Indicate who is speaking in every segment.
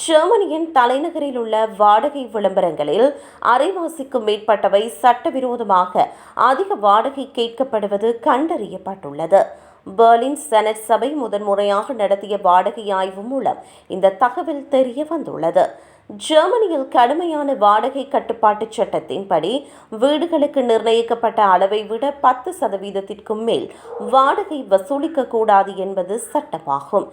Speaker 1: ஜெர்மனியின் தலைநகரில் உள்ள வாடகை விளம்பரங்களில் அரைவாசிக்கும் மேற்பட்டவை சட்டவிரோதமாக அதிக வாடகை கேட்கப்படுவது கண்டறியப்பட்டுள்ளது. பெர்லின் செனட் சபை முதன்முறையாக நடத்திய வாடகை ஆய்வு மூலம் இந்த தகவல் தெரிய வந்துள்ளது. ஜெர்மனியில் கடுமையான வாடகை கட்டுப்பாட்டு சட்டத்தின்படி வீடுகளுக்கு நிர்ணயிக்கப்பட்ட அளவை விட 10% மேல் வாடகை வசூலிக்கக்கூடாது என்பது சட்டமாகும்.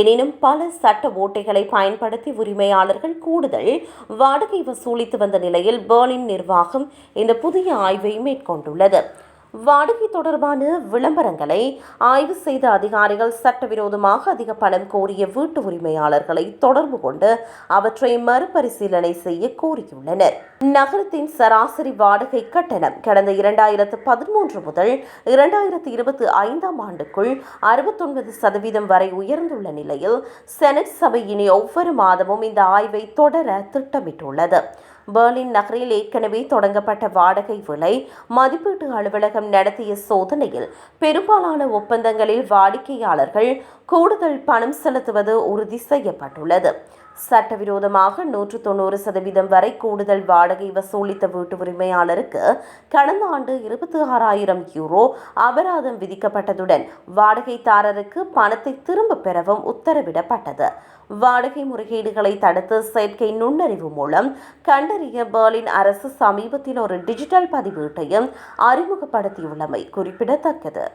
Speaker 1: எனினும் பல சட்ட ஓட்டைகளை பயன்படுத்தி உரிமையாளர்கள் கூடுதல் வாடகை வசூலித்து வந்த நிலையில் பெர்லின் நிர்வாகம் இந்த புதிய ஆய்வை மேற்கொண்டுள்ளது. வாடகை தொடர்பான விளம்பரங்களை ஆய்வு செய்த அதிகாரிகள் சட்டவிரோதமாக அதிக பணம் கோரிய வீட்டு உரிமையாளர்களை தொடர்பு கொண்டு அவற்றை மறுபரிசீலனை செய்ய கோரியுள்ளனர். நகரத்தின் சராசரி வாடகை கட்டணம் கடந்த 2013 முதல் 2025 ஆண்டுக்குள் 69% வரை உயர்ந்துள்ள நிலையில் செனட் சபை இனி ஒவ்வொரு மாதமும் இந்த ஆய்வை தொடர திட்டமிட்டுள்ளது. பெர்லின் நகரில் ஏற்கனவே தொடங்கப்பட்ட வாடகை விலை மதிப்பீட்டு அலுவலகம் நடத்திய சோதனையில் பெரும்பாலான ஒப்பந்தங்களில் வாடிக்கையாளர்கள் கூடுதல் பணம் செலுத்துவது உறுதி செய்யப்பட்டுள்ளது. சட்டவிரோதமாக 190% வரை கூடுதல் வாடகை வசூலித்த வீட்டு உரிமையாளருக்கு கடந்த ஆண்டு 26,000 யூரோ அபராதம் விதிக்கப்பட்டதுடன் வாடகைதாரருக்கு பணத்தை திரும்ப பெறவும் உத்தரவிடப்பட்டது. வாடகை முறைகேடுகளை தடுத்து செயற்கை நுண்ணறிவு மூலம் கண்டறிய பெர்லின் அரசு சமீபத்தில் ஒரு டிஜிட்டல் பதிவேட்டையும் அறிமுகப்படுத்தியுள்ளமை குறிப்பிடத்தக்கது.